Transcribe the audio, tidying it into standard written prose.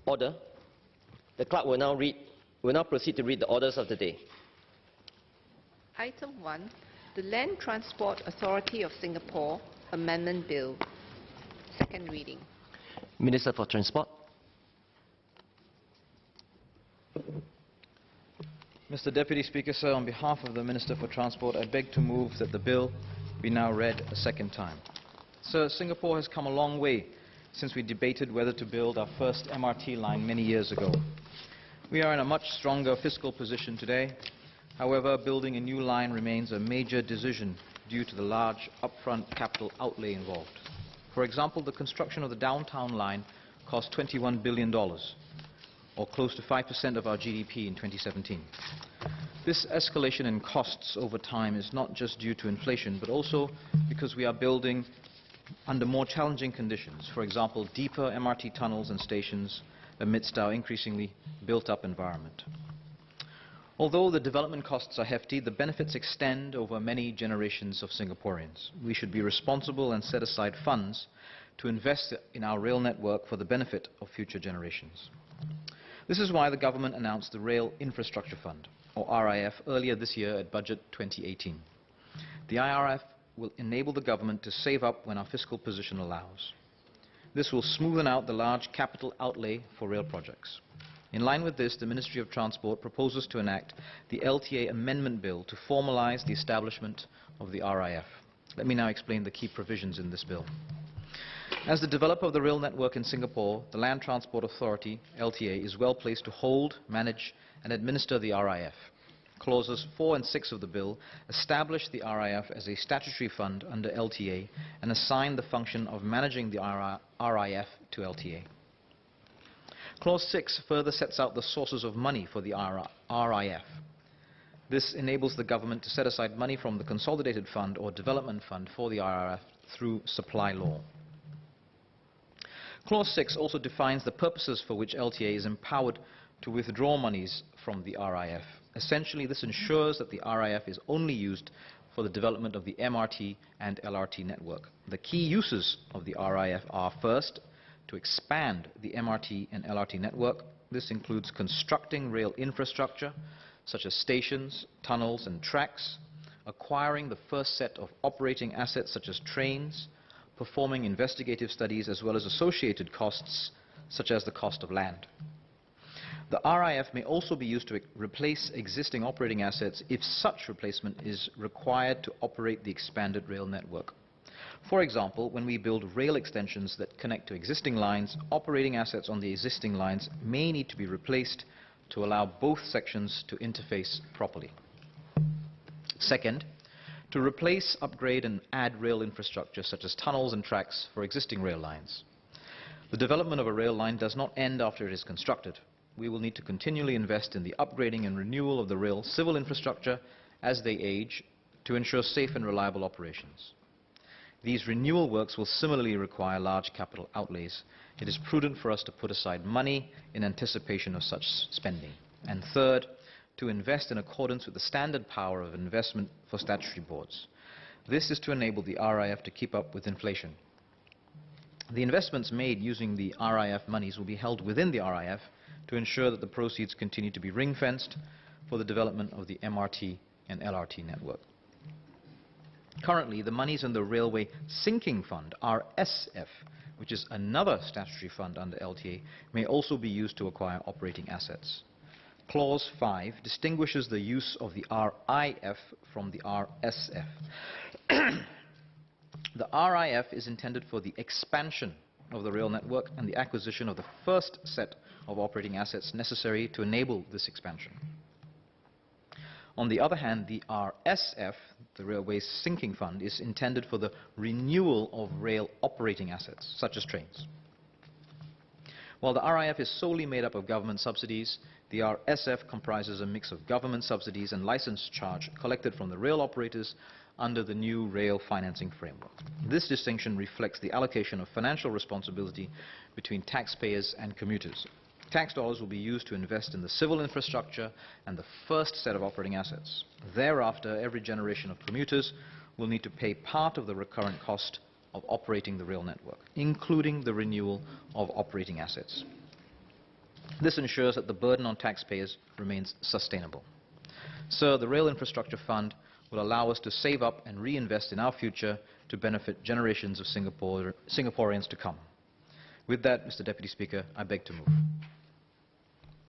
Order. The clerk will now proceed to read the orders of the day. Item 1, the Land Transport Authority of Singapore Amendment Bill. Second reading. Minister for Transport. Mr. Deputy Speaker, sir, on behalf of the Minister for Transport, I beg to move that the bill be now read a second time. Sir, Singapore has come a long way since we debated whether to build our first MRT line many years ago. We are in a much stronger fiscal position today. However, building a new line remains a major decision due to the large upfront capital outlay involved. For example, the construction of the downtown line cost $21 billion, or close to 5% of our GDP in 2017. This escalation in costs over time is not just due to inflation, but also because we are building under more challenging conditions. For example, deeper MRT tunnels and stations amidst our increasingly built-up environment. Although the development costs are hefty, the benefits extend over many generations of Singaporeans. We should be responsible and set aside funds to invest in our rail network for the benefit of future generations. This is why the government announced the Rail Infrastructure Fund, or RIF, earlier this year at Budget 2018. The IRF will enable the government to save up when our fiscal position allows. This will smoothen out the large capital outlay for rail projects. In line with this, the Ministry of Transport proposes to enact the LTA Amendment Bill to formalize the establishment of the RIF. Let me now explain the key provisions in this bill. As the developer of the rail network in Singapore, the Land Transport Authority, LTA, is well placed to hold, manage and administer the RIF. Clauses 4 and 6 of the bill establish the RIF as a statutory fund under LTA and assign the function of managing the RIF to LTA. Clause 6 further sets out the sources of money for the RIF. This enables the government to set aside money from the Consolidated Fund or Development Fund for the RIF through supply law. Clause 6 also defines the purposes for which LTA is empowered to withdraw monies from the RIF. Essentially, this ensures that the RIF is only used for the development of the MRT and LRT network. The key uses of the RIF are, first, to expand the MRT and LRT network. This includes constructing rail infrastructure, such as stations, tunnels and tracks, acquiring the first set of operating assets, such as trains, performing investigative studies, as well as associated costs, such as the cost of land. The RIF may also be used to replace existing operating assets if such replacement is required to operate the expanded rail network. For example, when we build rail extensions that connect to existing lines, operating assets on the existing lines may need to be replaced to allow both sections to interface properly. Second, to replace, upgrade and add rail infrastructure such as tunnels and tracks for existing rail lines. The development of a rail line does not end after it is constructed. We will need to continually invest in the upgrading and renewal of the rail civil infrastructure as they age to ensure safe and reliable operations. These renewal works will similarly require large capital outlays. It is prudent for us to put aside money in anticipation of such spending. And third, to invest in accordance with the standard power of investment for statutory boards. This is to enable the RIF to keep up with inflation. The investments made using the RIF monies will be held within the RIF to ensure that the proceeds continue to be ring-fenced for the development of the MRT and LRT network. Currently, the monies in the Railway Sinking Fund, RSF, which is another statutory fund under LTA, may also be used to acquire operating assets. Clause 5 distinguishes the use of the RIF from the RSF. The RIF is intended for the expansion of the rail network and the acquisition of the first set of operating assets necessary to enable this expansion. On the other hand, the RSF, the Railway Sinking Fund, is intended for the renewal of rail operating assets, such as trains. While the RIF is solely made up of government subsidies, the RSF comprises a mix of government subsidies and license charge collected from the rail operators under the new rail financing framework. This distinction reflects the allocation of financial responsibility between taxpayers and commuters. Tax dollars will be used to invest in the civil infrastructure and the first set of operating assets. Thereafter, every generation of commuters will need to pay part of the recurrent cost of operating the rail network, including the renewal of operating assets. This ensures that the burden on taxpayers remains sustainable. So the Rail Infrastructure Fund will allow us to save up and reinvest in our future to benefit generations of Singaporeans to come. With that, Mr. Deputy Speaker, I beg to move.